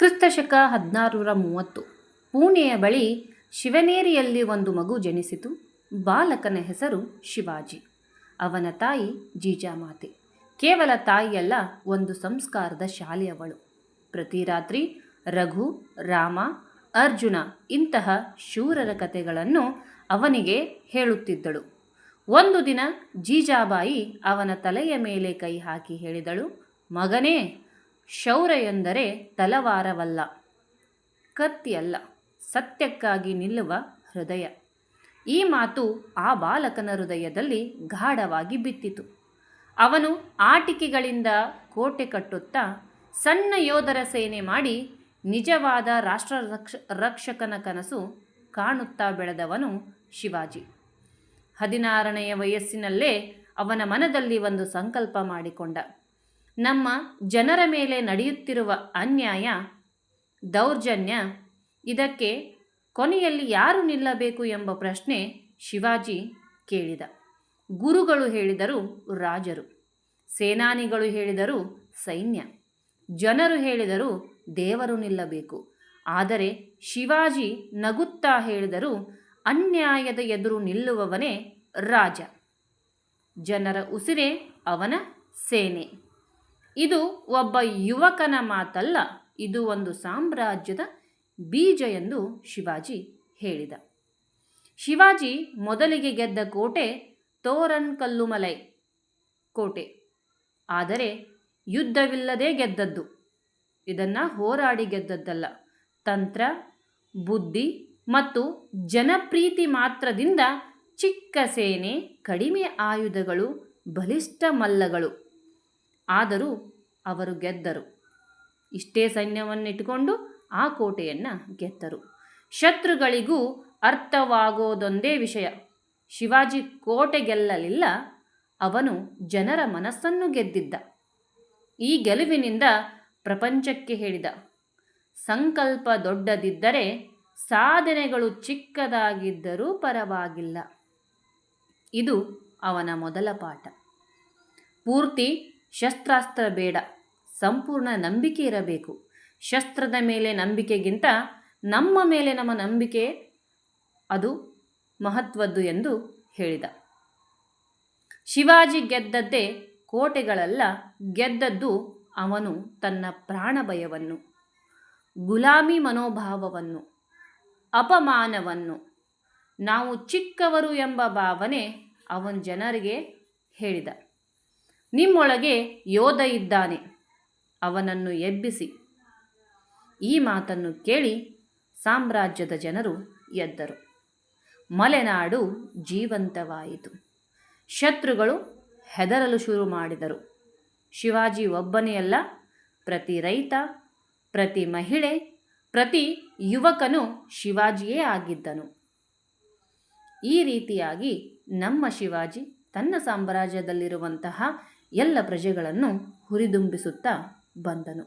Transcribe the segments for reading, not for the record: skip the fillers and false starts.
ಕ್ರಿಸ್ತಶಕ 1630 ಪುಣೆಯ ಬಳಿ ಶಿವನೇರಿಯಲ್ಲಿ ಒಂದು ಮಗು ಜನಿಸಿತು. ಬಾಲಕನ ಹೆಸರು ಶಿವಾಜಿ. ಅವನ ತಾಯಿ ಜೀಜಾಮಾತೆ. ಕೇವಲ ತಾಯಿಯಲ್ಲ, ಒಂದು ಸಂಸ್ಕಾರದ ಶಾಲೆಯವಳು. ಪ್ರತಿ ರಾತ್ರಿ ರಘು, ರಾಮ, ಅರ್ಜುನ ಇಂತಹ ಶೂರರ ಕಥೆಗಳನ್ನು ಅವನಿಗೆ ಹೇಳುತ್ತಿದ್ದಳು. ಒಂದು ದಿನ ಜೀಜಾಬಾಯಿ ಅವನ ತಲೆಯ ಮೇಲೆ ಕೈ ಹಾಕಿ ಹೇಳಿದಳು, ಮಗನೇ, ಶೌರ್ಯ ಎಂದರೆ ತಲವಾರವಲ್ಲ, ಕತ್ತಿಯಲ್ಲ, ಸತ್ಯಕ್ಕಾಗಿ ನಿಲ್ಲುವ ಹೃದಯ. ಈ ಮಾತು ಆ ಬಾಲಕನ ಹೃದಯದಲ್ಲಿ ಗಾಢವಾಗಿ ಬಿತ್ತಿತು. ಅವನು ಆಟಿಕೆಗಳಿಂದ ಕೋಟೆ ಕಟ್ಟುತ್ತಾ ಸಣ್ಣ ಯೋಧರ ಸೇನೆ ಮಾಡಿ ನಿಜವಾದ ರಾಷ್ಟ್ರ ರಕ್ಷಕನ ಕನಸು ಕಾಣುತ್ತಾ ಬೆಳೆದವನು ಶಿವಾಜಿ. 16ನೆಯ ವಯಸ್ಸಿನಲ್ಲೇ ಅವನ ಮನದಲ್ಲಿ ಒಂದು ಸಂಕಲ್ಪ ಮಾಡಿಕೊಂಡ. ನಮ್ಮ ಜನರ ಮೇಲೆ ನಡೆಯುತ್ತಿರುವ ಅನ್ಯಾಯ, ದೌರ್ಜನ್ಯ, ಇದಕ್ಕೆ ಕೊನೆಯಲ್ಲಿ ಯಾರು ನಿಲ್ಲಬೇಕು ಎಂಬ ಪ್ರಶ್ನೆ ಶಿವಾಜಿ ಕೇಳಿದ. ಗುರುಗಳು ಹೇಳಿದರು ರಾಜರು, ಸೇನಾನಿಗಳು ಹೇಳಿದರು ಸೈನ್ಯ, ಜನರು ಹೇಳಿದರು ದೇವರು ನಿಲ್ಲಬೇಕು. ಆದರೆ ಶಿವಾಜಿ ನಗುತ್ತಾ ಹೇಳಿದರು, ಅನ್ಯಾಯದ ಎದುರು ನಿಲ್ಲುವವನೇ ರಾಜ. ಜನರ ಉಸಿರೇ ಅವನ ಸೇನೆ. ಇದು ಒಬ್ಬ ಯುವಕನ ಮಾತಲ್ಲ, ಇದು ಒಂದು ಸಾಮ್ರಾಜ್ಯದ ಬೀಜ ಎಂದು ಶಿವಾಜಿ ಹೇಳಿದ. ಶಿವಾಜಿ ಮೊದಲಿಗೆ ಗೆದ್ದ ಕೋಟೆ ತೋರನ್ ಕಲ್ಲುಮಲೈ ಕೋಟೆ. ಆದರೆ ಯುದ್ಧವಿಲ್ಲದೆ ಗೆದ್ದದ್ದು. ಇದನ್ನು ಹೋರಾಡಿ ಗೆದ್ದದ್ದಲ್ಲ. ತಂತ್ರ, ಬುದ್ಧಿ ಮತ್ತು ಜನಪ್ರೀತಿ ಮಾತ್ರದಿಂದ ಚಿಕ್ಕ ಸೇನೆ, ಕಡಿಮೆ ಆಯುಧಗಳು, ಬಲಿಷ್ಠ ಮಲ್ಲಗಳು. ಆದರೂ ಅವರು ಗೆದ್ದರು. ಇಷ್ಟೇ ಸೈನ್ಯವನ್ನಿಟ್ಟುಕೊಂಡು ಆ ಕೋಟೆಯನ್ನು ಗೆದ್ದರು. ಶತ್ರುಗಳಿಗೂ ಅರ್ಥವಾಗೋದೊಂದೇ ವಿಷಯ, ಶಿವಾಜಿ ಕೋಟೆ ಗೆಲ್ಲಲಿಲ್ಲ, ಅವನು ಜನರ ಮನಸ್ಸನ್ನು ಗೆದ್ದಿದ್ದ. ಈ ಗೆಲುವಿನಿಂದ ಪ್ರಪಂಚಕ್ಕೆ ಹೇಳಿದ, ಸಂಕಲ್ಪ ದೊಡ್ಡದಿದ್ದರೆ ಸಾಧನೆಗಳು ಚಿಕ್ಕದಾಗಿದ್ದರೂ ಪರವಾಗಿಲ್ಲ. ಇದು ಅವನ ಮೊದಲ ಪಾಠ. ಪೂರ್ತಿ ಶಸ್ತ್ರಾಸ್ತ್ರ ಬೇಡ, ಸಂಪೂರ್ಣ ನಂಬಿಕೆ ಇರಬೇಕು. ಶಸ್ತ್ರದ ಮೇಲೆ ನಂಬಿಕೆಗಿಂತ ನಮ್ಮ ಮೇಲೆ ನಮ್ಮ ನಂಬಿಕೆ ಅದು ಮಹತ್ವದ್ದು ಎಂದು ಹೇಳಿದ. ಶಿವಾಜಿ ಗೆದ್ದದ್ದೇ ಕೋಟೆಗಳಲ್ಲ, ಗೆದ್ದದ್ದು ಅವನು ತನ್ನ ಪ್ರಾಣ ಭಯವನ್ನು, ಗುಲಾಮಿ ಮನೋಭಾವವನ್ನು, ಅಪಮಾನವನ್ನು, ನಾವು ಚಿಕ್ಕವರು ಎಂಬ ಭಾವನೆ ಅವನು ಜನರಿಗೆ ಹೇಳಿದ. ನಿಮ್ಮೊಳಗೆ ಯೋಧ ಇದ್ದಾನೆ, ಅವನನ್ನು ಎಬ್ಬಿಸಿ. ಈ ಮಾತನ್ನು ಕೇಳಿ ಸಾಮ್ರಾಜ್ಯದ ಜನರು ಎದ್ದರು. ಮಲೆನಾಡು ಜೀವಂತವಾಯಿತು. ಶತ್ರುಗಳು ಹೆದರಲು ಶುರು ಮಾಡಿದರು. ಶಿವಾಜಿ ಒಬ್ಬನೇ ಅಲ್ಲ, ಪ್ರತಿ ರೈತ, ಪ್ರತಿ ಮಹಿಳೆ, ಪ್ರತಿ ಯುವಕನು ಶಿವಾಜಿಯೇ ಆಗಿದ್ದನು. ಈ ರೀತಿಯಾಗಿ ನಮ್ಮ ಶಿವಾಜಿ ತನ್ನ ಸಾಮ್ರಾಜ್ಯದಲ್ಲಿರುವಂತಹ ಎಲ್ಲ ಪ್ರಜೆಗಳನ್ನು ಹುರಿದುಂಬಿಸುತ್ತಾ ಬಂದನು.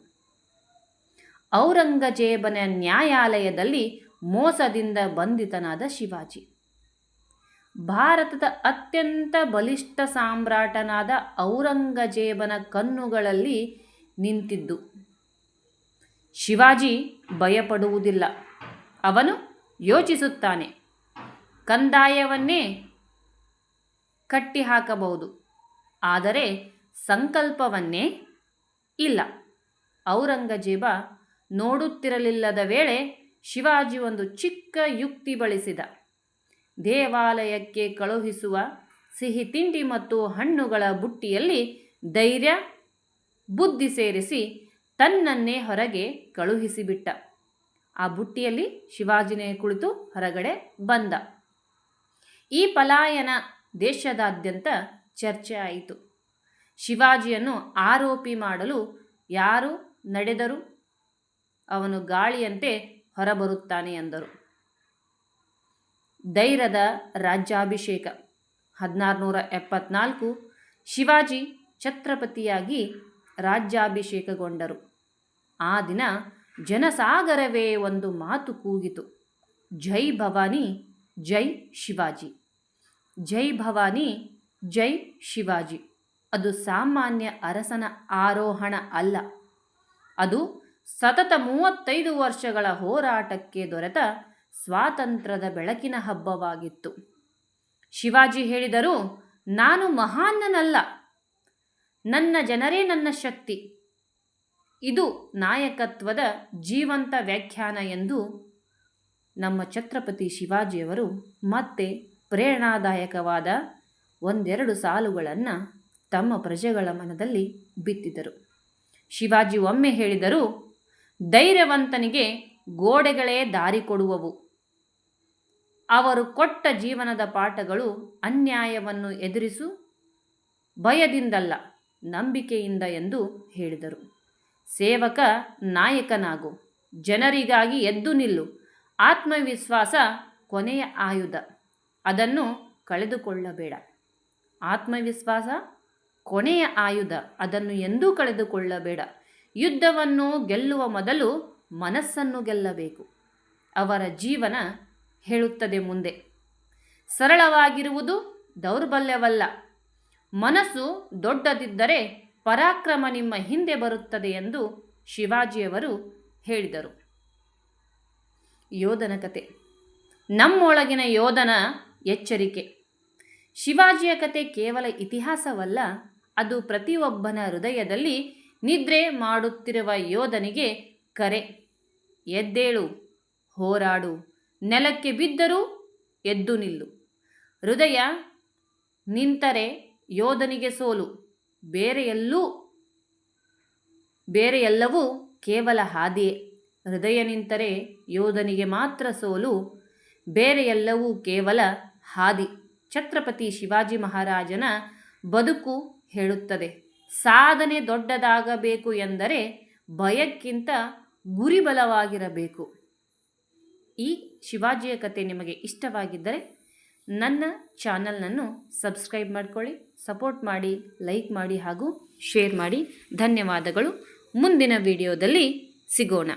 ಔರಂಗಜೇಬನ ನ್ಯಾಯಾಲಯದಲ್ಲಿ ಮೋಸದಿಂದ ಬಂಧಿತನಾದ ಶಿವಾಜಿ. ಭಾರತದ ಅತ್ಯಂತ ಬಲಿಷ್ಠ ಸಾಮ್ರಾಟನಾದ ಔರಂಗಜೇಬನ ಕಣ್ಣುಗಳಲ್ಲಿ ನಿಂತಿದ್ದು. ಶಿವಾಜಿ ಭಯಪಡುವುದಿಲ್ಲ. ಅವನು ಯೋಚಿಸುತ್ತಾನೆ, ಕಂದಾಯವನ್ನೇ ಕಟ್ಟಿಹಾಕಬಹುದು, ಆದರೆ ಸಂಕಲ್ಪವನ್ನೇ ಇಲ್ಲ. ಔರಂಗಜೇಬ ನೋಡುತ್ತಿರಲಿಲ್ಲದ ವೇಳೆ ಶಿವಾಜಿ ಒಂದು ಚಿಕ್ಕ ಯುಕ್ತಿ ಬಳಸಿದ. ದೇವಾಲಯಕ್ಕೆ ಕಳುಹಿಸುವ ಸಿಹಿ ತಿಂಡಿ ಮತ್ತು ಹಣ್ಣುಗಳ ಬುಟ್ಟಿಯಲ್ಲಿ ಧೈರ್ಯ, ಬುದ್ಧಿ ಸೇರಿಸಿ ತನ್ನನ್ನೇ ಹೊರಗೆ ಕಳುಹಿಸಿಬಿಟ್ಟ. ಆ ಬುಟ್ಟಿಯಲ್ಲಿ ಶಿವಾಜಿನೇ ಕುಳಿತು ಹೊರಗಡೆ ಬಂದ. ಈ ಪಲಾಯನ ದೇಶದಾದ್ಯಂತ ಚರ್ಚೆ ಆಯಿತು. ಶಿವಾಜಿಯನ್ನು ಆರೋಪಿ ಮಾಡಲು ಯಾರು ನಡೆದರೂ ಅವನು ಗಾಳಿಯಂತೆ ಹೊರಬರುತ್ತಾನೆ ಎಂದರು. ಧೈರ್ಯದ ರಾಜ್ಯಾಭಿಷೇಕ 1674 ಶಿವಾಜಿ ಛತ್ರಪತಿಯಾಗಿ ರಾಜ್ಯಾಭಿಷೇಕಗೊಂಡರು. ಆ ದಿನ ಜನಸಾಗರವೇ ಒಂದು ಮಾತು ಕೂಗಿತು, ಜೈ ಭವಾನಿ, ಜೈ ಶಿವಾಜಿ. ಜೈ ಭವಾನಿ, ಜೈ ಶಿವಾಜಿ. ಅದು ಸಾಮಾನ್ಯ ಅರಸನ ಆರೋಹಣ ಅಲ್ಲ, ಅದು ಸತತ 35 ವರ್ಷಗಳ ಹೋರಾಟಕ್ಕೆ ದೊರೆತ ಸ್ವಾತಂತ್ರ್ಯದ ಬೆಳಕಿನ ಹಬ್ಬವಾಗಿತ್ತು. ಶಿವಾಜಿ ಹೇಳಿದರು, ನಾನು ಮಹಾನ್ನನಲ್ಲ, ನನ್ನ ಜನರೇ ನನ್ನ ಶಕ್ತಿ. ಇದು ನಾಯಕತ್ವದ ಜೀವಂತ ವ್ಯಾಖ್ಯಾನ ಎಂದು ನಮ್ಮ ಛತ್ರಪತಿ ಶಿವಾಜಿಯವರು ಮತ್ತೆ ಪ್ರೇರಣಾದಾಯಕವಾದ ಒಂದೆರಡು ಸಾಲುಗಳನ್ನು ತಮ್ಮ ಪ್ರಜೆಗಳ ಮನದಲ್ಲಿ ಬಿತ್ತಿದರು. ಶಿವಾಜಿ ಒಮ್ಮೆ ಹೇಳಿದರು, ಧೈರ್ಯವಂತನಿಗೆ ಗೋಡೆಗಳೇ ದಾರಿ ಕೊಡುವವು. ಅವರು ಕೊಟ್ಟ ಜೀವನದ ಪಾಠಗಳು ಅನ್ಯಾಯವನ್ನು ಎದುರಿಸು ಭಯದಿಂದಲ್ಲ, ನಂಬಿಕೆಯಿಂದ ಎಂದು ಹೇಳಿದರು. ಸೇವಕ ನಾಯಕನಾಗು, ಜನರಿಗಾಗಿ ಎದ್ದು ನಿಲ್ಲು. ಆತ್ಮವಿಶ್ವಾಸ ಕೊನೆಯ ಆಯುಧ, ಅದನ್ನು ಕಳೆದುಕೊಳ್ಳಬೇಡ. ಆತ್ಮವಿಶ್ವಾಸ ಕೊನೆಯ ಆಯುಧ, ಅದನ್ನು ಎಂದೂ ಕಳೆದುಕೊಳ್ಳಬೇಡ. ಯುದ್ಧವನ್ನು ಗೆಲ್ಲುವ ಮೊದಲು ಮನಸ್ಸನ್ನು ಗೆಲ್ಲಬೇಕು. ಅವರ ಜೀವನ ಹೇಳುತ್ತದೆ ಮುಂದೆ, ಸರಳವಾಗಿರುವುದು ದೌರ್ಬಲ್ಯವಲ್ಲ. ಮನಸ್ಸು ದೊಡ್ಡದಿದ್ದರೆ ಪರಾಕ್ರಮ ನಿಮ್ಮ ಹಿಂದೆ ಬರುತ್ತದೆ ಎಂದು ಶಿವಾಜಿಯವರು ಹೇಳಿದರು. ಯೋಧನ ಕತೆ. ನಮ್ಮೊಳಗಿನ ಯೋಧನ ಎಚ್ಚರಿಕೆ. ಶಿವಾಜಿಯ ಕತೆ ಕೇವಲ ಇತಿಹಾಸವಲ್ಲ, ಅದು ಪ್ರತಿಯೊಬ್ಬನ ಹೃದಯದಲ್ಲಿ ನಿದ್ರೆ ಮಾಡುತ್ತಿರುವ ಯೋಧನಿಗೆ ಕರೆ. ಎದ್ದೇಳು, ಹೋರಾಡು, ನೆಲಕ್ಕೆ ಬಿದ್ದರೂ ಎದ್ದು ನಿಲ್ಲು. ಹೃದಯ ನಿಂತರೆ ಯೋಧನಿಗೆ ಸೋಲು, ಬೇರೆ ಎಲ್ಲವೂ ಕೇವಲ ಹಾದಿಯೇ. ಹೃದಯ ನಿಂತರೆ ಯೋಧನಿಗೆ ಮಾತ್ರ ಸೋಲು, ಬೇರೆ ಎಲ್ಲವೂ ಕೇವಲ ಹಾದಿ. ಛತ್ರಪತಿ ಶಿವಾಜಿ ಮಹಾರಾಜನ ಬದುಕು ಹೇಳುತ್ತದೆ, ಸಾಧನೆ ದೊಡ್ಡದಾಗಬೇಕು ಎಂದರೆ ಭಯಕ್ಕಿಂತ ಗುರಿ ಬಲವಾಗಿರಬೇಕು. ಈ ಶಿವಾಜಿಯ ಕತೆ ನಿಮಗೆ ಇಷ್ಟವಾಗಿದ್ದರೆ ನನ್ನ ಚಾನಲ್ನನ್ನು ಸಬ್ಸ್ಕ್ರೈಬ್ ಮಾಡಿಕೊಳ್ಳಿ, ಸಪೋರ್ಟ್ ಮಾಡಿ, ಲೈಕ್ ಮಾಡಿ ಹಾಗೂ ಶೇರ್ ಮಾಡಿ. ಧನ್ಯವಾದಗಳು. ಮುಂದಿನ ವಿಡಿಯೋದಲ್ಲಿ ಸಿಗೋಣ.